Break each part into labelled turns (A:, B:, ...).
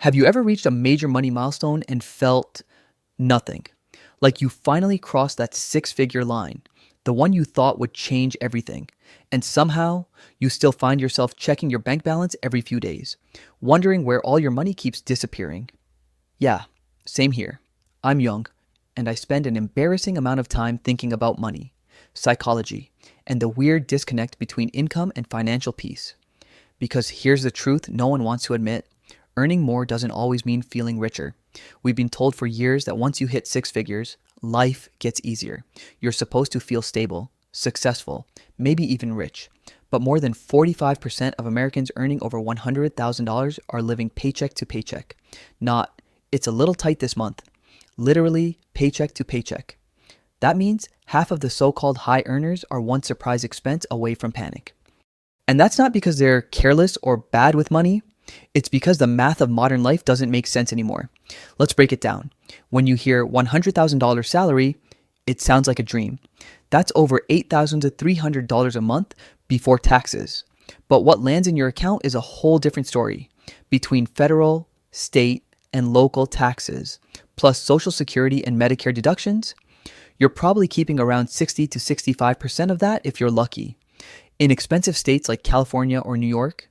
A: Have you ever reached a major money milestone and felt nothing? Like you finally crossed that six-figure line, the one you thought would change everything. And somehow, you still find yourself checking your bank balance every few days, wondering where all your money keeps disappearing. Yeah, same here. I'm young, and I spend an embarrassing amount of time thinking about money, psychology, and the weird disconnect between income and financial peace. Because here's the truth no one wants to admit: earning more doesn't always mean feeling richer. We've been told for years that once you hit six figures, life gets easier. You're supposed to feel stable, successful, maybe even rich. But more than 45% of Americans earning over $100,000 are living paycheck to paycheck. Not, it's a little tight this month. Literally, paycheck to paycheck. That means half of the so-called high earners are one surprise expense away from panic. And that's not because they're careless or bad with money. It's because the math of modern life doesn't make sense anymore. Let's break it down. When you hear $100,000 salary, it sounds like a dream. That's over $8,000 to $300 a month before taxes. But what lands in your account is a whole different story. Between federal, state, and local taxes, plus Social Security and Medicare deductions, you're probably keeping around 60 to 65% of that if you're lucky. In expensive states like California or New York,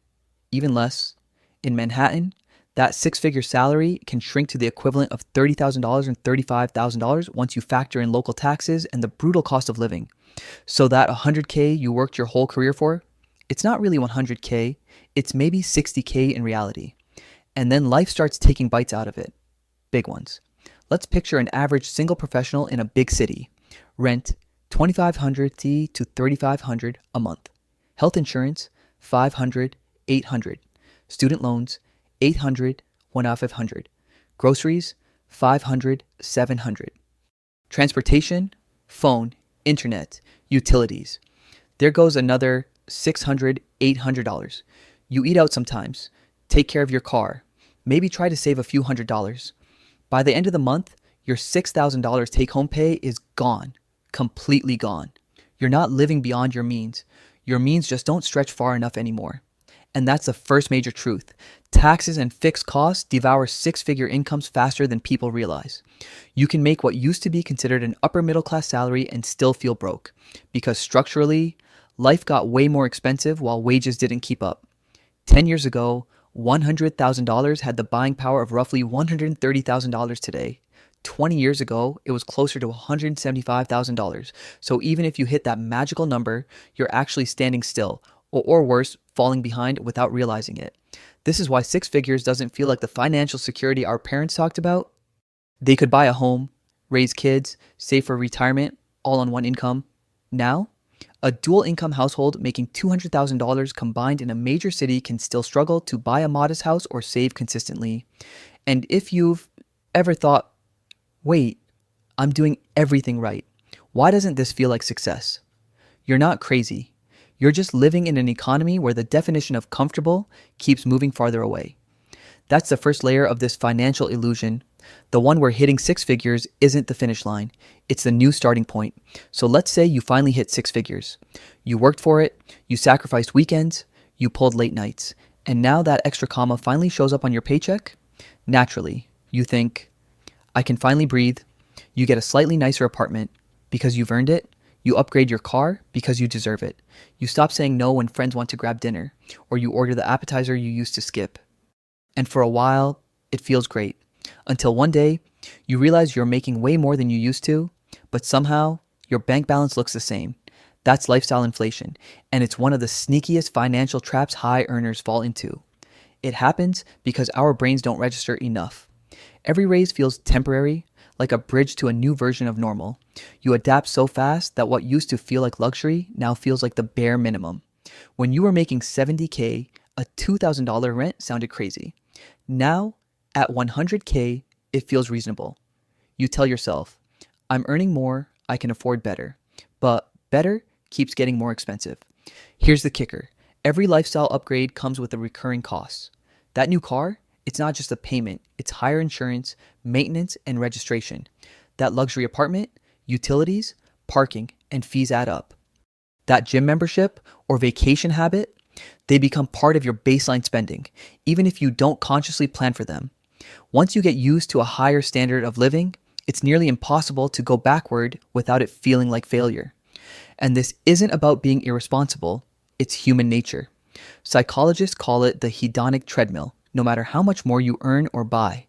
A: even less. In Manhattan, that six-figure salary can shrink to the equivalent of $30,000 and $35,000 once you factor in local taxes and the brutal cost of living. So that $100K you worked your whole career for, it's not really $100K, it's maybe $60K in reality. And then life starts taking bites out of it. Big ones. Let's picture an average single professional in a big city. Rent, $2,500 to $3,500 a month. Health insurance, $500, $800. Student loans, $800, one out of $500. Groceries, $500, $700. Transportation, phone, internet, utilities. There goes another $600, $800. You eat out sometimes. Take care of your car. Maybe try to save a few $100s. By the end of the month, your $6,000 take-home pay is gone. Completely gone. You're not living beyond your means. Your means just don't stretch far enough anymore. And that's the first major truth. Taxes and fixed costs devour six-figure incomes faster than people realize. You can make what used to be considered an upper middle class salary and still feel broke. Because structurally, life got way more expensive while wages didn't keep up. 10 years ago, $100,000 had the buying power of roughly $130,000 today. 20 years ago, it was closer to $175,000. So even if you hit that magical number, you're actually standing still, or worse, falling behind without realizing it. This is why six figures doesn't feel like the financial security our parents talked about. They could buy a home, raise kids, save for retirement, all on one income. Now, a dual income household making $200,000 combined in a major city can still struggle to buy a modest house or save consistently. And if you've ever thought, wait, I'm doing everything right, why doesn't this feel like success? You're not crazy. You're just living in an economy where the definition of comfortable keeps moving farther away. That's the first layer of this financial illusion. The one where hitting six figures isn't the finish line. It's the new starting point. So let's say you finally hit six figures. You worked for it, you sacrificed weekends, you pulled late nights, and now that extra comma finally shows up on your paycheck. Naturally, you think, I can finally breathe. You get a slightly nicer apartment because you've earned it. You upgrade your car because you deserve it. You stop saying no when friends want to grab dinner, or you order the appetizer you used to skip. And for a while, it feels great. Until one day, you realize you're making way more than you used to, but somehow, your bank balance looks the same. That's lifestyle inflation, and it's one of the sneakiest financial traps high earners fall into. It happens because our brains don't register enough. Every raise feels temporary, like a bridge to a new version of normal. You adapt so fast that what used to feel like luxury now feels like the bare minimum. When you were making $70K, a $2,000 rent sounded crazy. Now, at $100K, it feels reasonable. You tell yourself, I'm earning more, I can afford better. But better keeps getting more expensive. Here's the kicker. Every lifestyle upgrade comes with a recurring cost. That new car, it's not just a payment, it's higher insurance, maintenance, and registration. That luxury apartment, utilities, parking, and fees add up. That gym membership or vacation habit, they become part of your baseline spending, even if you don't consciously plan for them. Once you get used to a higher standard of living, it's nearly impossible to go backward without it feeling like failure. And this isn't about being irresponsible, it's human nature. Psychologists call it the hedonic treadmill. No matter how much more you earn or buy,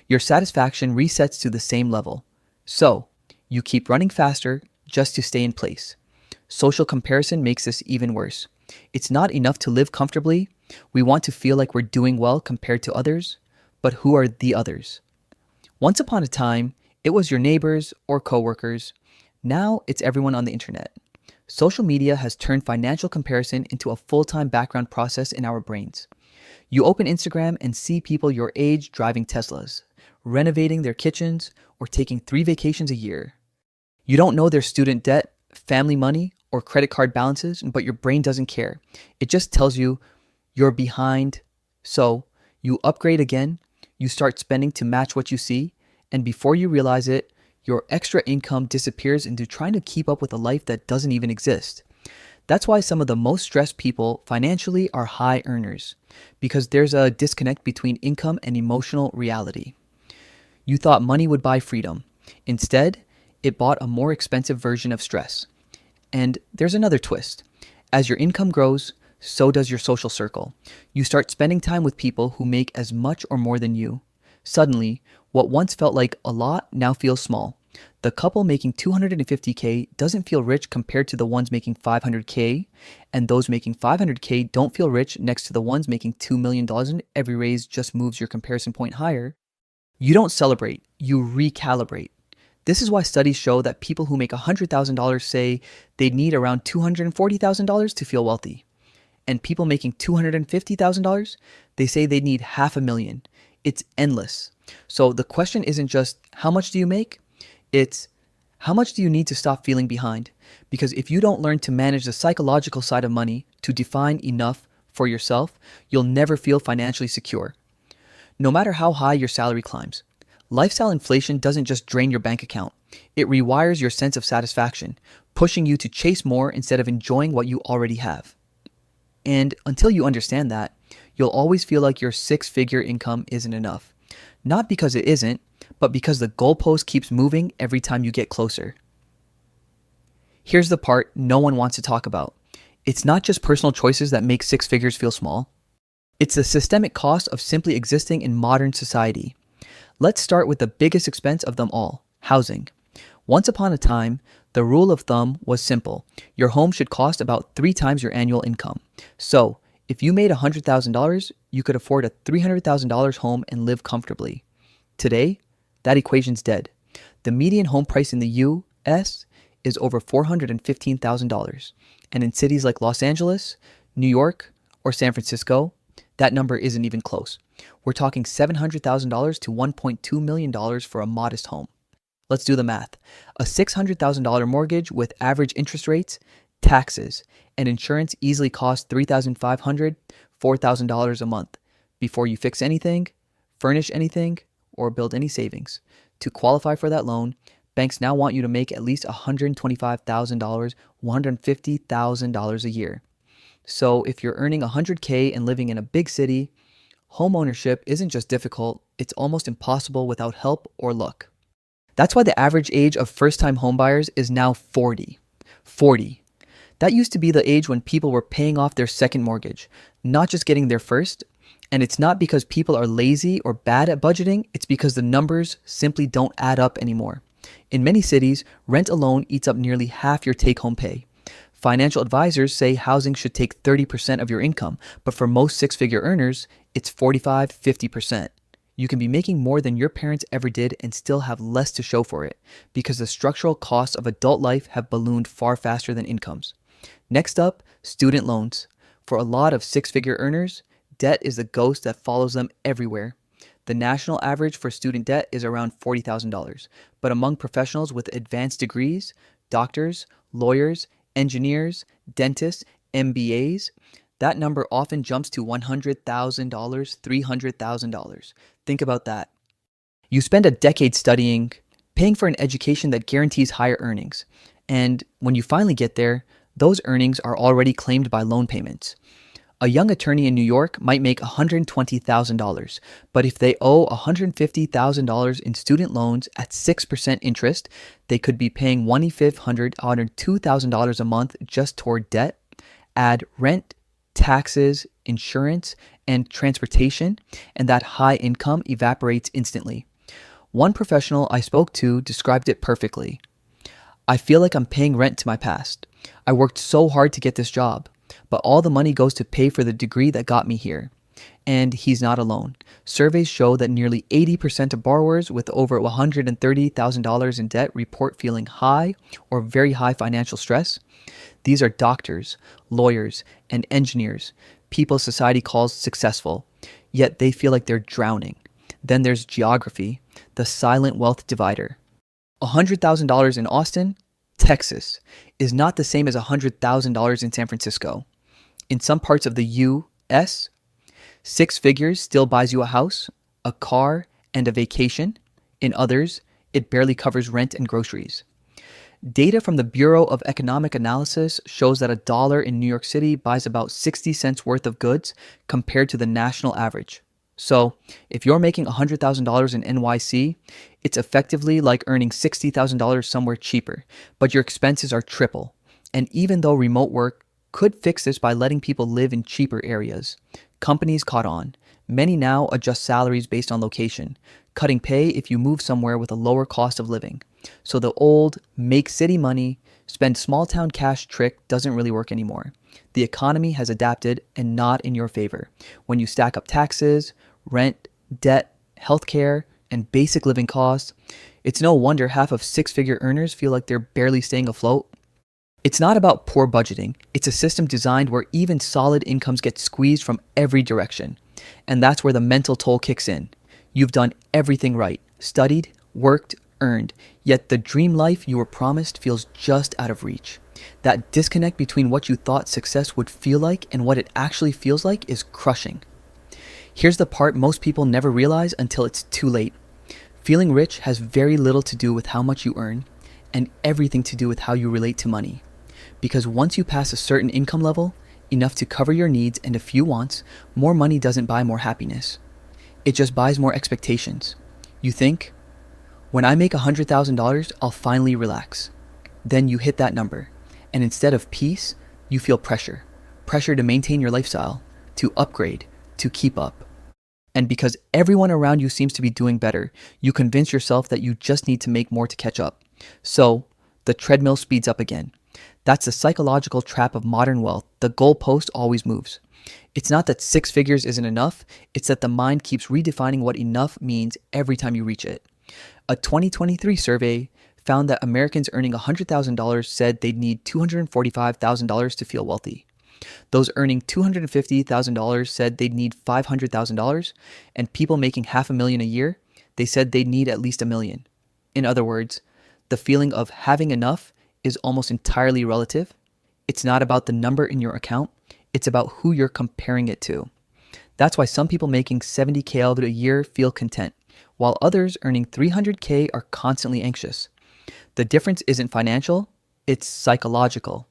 A: your satisfaction resets to the same level. So, you keep running faster just to stay in place. Social comparison makes this even worse. It's not enough to live comfortably. We want to feel like we're doing well compared to others. But who are the others? Once upon a time, it was your neighbors or coworkers. Now it's everyone on the internet. Social media has turned financial comparison into a full-time background process in our brains. You open Instagram and see people your age driving Teslas, renovating their kitchens, or taking 3 vacations a year. You don't know their student debt, family money, or credit card balances, but your brain doesn't care. It just tells you you're behind. So you upgrade again, you start spending to match what you see, and before you realize it, your extra income disappears into trying to keep up with a life that doesn't even exist. That's why some of the most stressed people financially are high earners, because there's a disconnect between income and emotional reality. You thought money would buy freedom. Instead, it bought a more expensive version of stress. And there's another twist. As your income grows, so does your social circle. You start spending time with people who make as much or more than you. Suddenly, what once felt like a lot now feels small. The couple making $250K doesn't feel rich compared to the ones making $500K, and those making $500K don't feel rich next to the ones making $2 million, and every raise just moves your comparison point higher. You don't celebrate, you recalibrate. This is why studies show that people who make $100,000 say they need around $240,000 to feel wealthy. And people making $250,000, they say they need $500,000. It's endless. So the question isn't just how much do you make? It's how much do you need to stop feeling behind? Because if you don't learn to manage the psychological side of money, to define enough for yourself, you'll never feel financially secure. No matter how high your salary climbs, lifestyle inflation doesn't just drain your bank account. It rewires your sense of satisfaction, pushing you to chase more instead of enjoying what you already have. And until you understand that, you'll always feel like your 6-figure income isn't enough. Not because it isn't, but because the goalpost keeps moving every time you get closer. Here's the part no one wants to talk about. It's not just personal choices that make 6 figures feel small. It's the systemic cost of simply existing in modern society. Let's start with the biggest expense of them all, housing. Once upon a time, the rule of thumb was simple. Your home should cost about 3 times your annual income. So, if you made $100,000, you could afford a $300,000 home and live comfortably. Today, that equation's dead. The median home price in the U.S. is over $415,000. And in cities like Los Angeles, New York, or San Francisco, that number isn't even close. We're talking $700,000 to $1.2 million for a modest home. Let's do the math. A $600,000 mortgage with average interest rates, taxes, and insurance easily costs $3,500, $4,000 a month before you fix anything, furnish anything, or build any savings. To qualify for that loan, banks now want you to make at least $125,000, $150,000 a year. So if you're earning $100K and living in a big city, home ownership isn't just difficult, it's almost impossible without help or luck. That's why the average age of first-time homebuyers is now 40. 40. That used to be the age when people were paying off their second mortgage, not just getting their first. And it's not because people are lazy or bad at budgeting, it's because the numbers simply don't add up anymore. In many cities, rent alone eats up nearly half your take-home pay. Financial advisors say housing should take 30% of your income, but for most 6-figure earners, it's 45-50%. You can be making more than your parents ever did and still have less to show for it, because the structural costs of adult life have ballooned far faster than incomes. Next up, student loans. For a lot of 6-figure earners, debt is the ghost that follows them everywhere. The national average for student debt is around $40,000, but among professionals with advanced degrees, doctors, lawyers, engineers, dentists, MBAs, that number often jumps to $100,000, $300,000. Think about that. You spend a decade studying, paying for an education that guarantees higher earnings. And when you finally get there, those earnings are already claimed by loan payments. A young attorney in New York might make $120,000, but if they owe $150,000 in student loans at 6% interest, they could be paying $2,000 a month just toward debt. Add rent, taxes, insurance, and transportation, and that high income evaporates instantly. One professional I spoke to described it perfectly. I feel like I'm paying rent to my past. I worked so hard to get this job, but all the money goes to pay for the degree that got me here. And he's not alone. Surveys show that nearly 80% of borrowers with over $130,000 in debt report feeling high or very high financial stress. These are doctors, lawyers, and engineers, people society calls successful, yet they feel like they're drowning. Then there's geography, the silent wealth divider. $100,000 in Austin, Texas, is not the same as $100,000 in San Francisco. In some parts of the U.S., 6 figures still buys you a house, a car, and a vacation. In others, it barely covers rent and groceries. Data from the Bureau of Economic Analysis shows that $1 in New York City buys about 60 cents worth of goods compared to the national average. So, if you're making $100,000 in NYC, it's effectively like earning $60,000 somewhere cheaper, but your expenses are triple. And even though remote work could fix this by letting people live in cheaper areas, companies caught on. Many now adjust salaries based on location, cutting pay if you move somewhere with a lower cost of living. So the old make city money, spend small town cash trick doesn't really work anymore. The economy has adapted and not in your favor. When you stack up taxes, rent, debt, healthcare, and basic living costs, it's no wonder half of 6-figure earners feel like they're barely staying afloat. It's not about poor budgeting. It's a system designed where even solid incomes get squeezed from every direction. And that's where the mental toll kicks in. You've done everything right, studied, worked, earned, yet the dream life you were promised feels just out of reach. That disconnect between what you thought success would feel like and what it actually feels like is crushing. Here's the part most people never realize until it's too late. Feeling rich has very little to do with how much you earn and everything to do with how you relate to money. Because once you pass a certain income level, enough to cover your needs and a few wants, more money doesn't buy more happiness. It just buys more expectations. You think, when I make $100,000, I'll finally relax. Then you hit that number, and instead of peace, you feel pressure. Pressure to maintain your lifestyle, to upgrade, to keep up. And because everyone around you seems to be doing better, you convince yourself that you just need to make more to catch up. So, the treadmill speeds up again. That's the psychological trap of modern wealth. The goalpost always moves. It's not that 6 figures isn't enough, it's that the mind keeps redefining what enough means every time you reach it. A 2023 survey found that Americans earning $100,000 said they'd need $245,000 to feel wealthy. Those earning $250,000 said they'd need $500,000, and people making $500,000 a year, they said they'd need at least $1 million. In other words, the feeling of having enough is almost entirely relative. It's not about the number in your account, it's about who you're comparing it to. That's why some people making $70,000 a year feel content, while others earning $300,000 are constantly anxious. The difference isn't financial, it's psychological.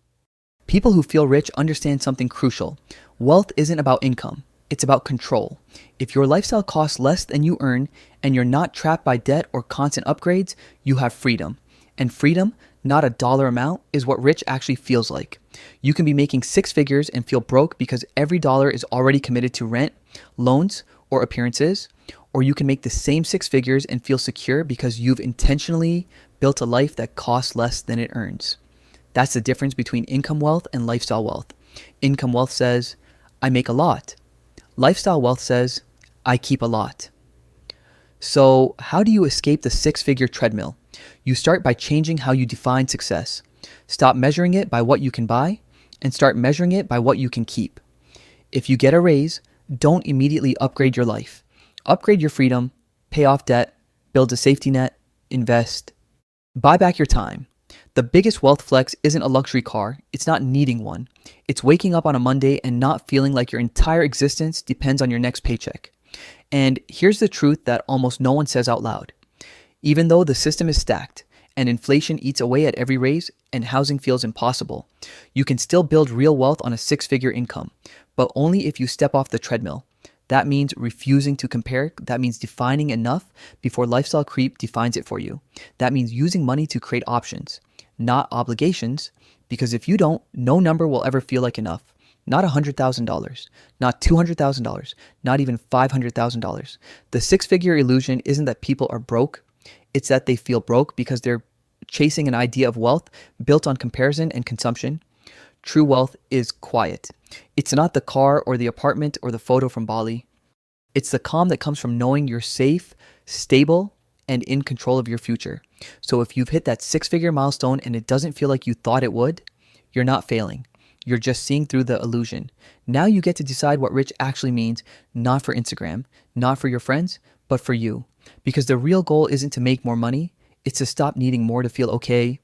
A: People who feel rich understand something crucial. Wealth isn't about income, it's about control. If your lifestyle costs less than you earn and you're not trapped by debt or constant upgrades, you have freedom. And freedom, not a dollar amount, is what rich actually feels like. You can be making 6 figures and feel broke because every dollar is already committed to rent, loans, or appearances. Or you can make the same 6 figures and feel secure because you've intentionally built a life that costs less than it earns. That's the difference between income wealth and lifestyle wealth. Income wealth says, I make a lot. Lifestyle wealth says, I keep a lot. So how do you escape the 6-figure treadmill? You start by changing how you define success. Stop measuring it by what you can buy and start measuring it by what you can keep. If you get a raise, don't immediately upgrade your life. Upgrade your freedom, pay off debt, build a safety net, invest. Buy back your time. The biggest wealth flex isn't a luxury car. It's not needing one. It's waking up on a Monday and not feeling like your entire existence depends on your next paycheck. And here's the truth that almost no one says out loud. Even though the system is stacked and inflation eats away at every raise and housing feels impossible. You can still build real wealth on a six-figure income, but only if you step off the treadmill. That means refusing to compare. That means defining enough before lifestyle creep defines it for you. That means using money to create options, not obligations, because if you don't, no number will ever feel like enough. Not $100,000, not $200,000, not even $500,000. The six-figure illusion isn't that people are broke. It's that they feel broke because they're chasing an idea of wealth built on comparison and consumption. True wealth is quiet. It's not the car or the apartment or the photo from Bali. It's the calm that comes from knowing you're safe, stable, and in control of your future. So if you've hit that six-figure milestone and it doesn't feel like you thought it would, you're not failing. You're just seeing through the illusion. Now you get to decide what rich actually means, not for Instagram, not for your friends, but for you. Because the real goal isn't to make more money, it's to stop needing more to feel okay,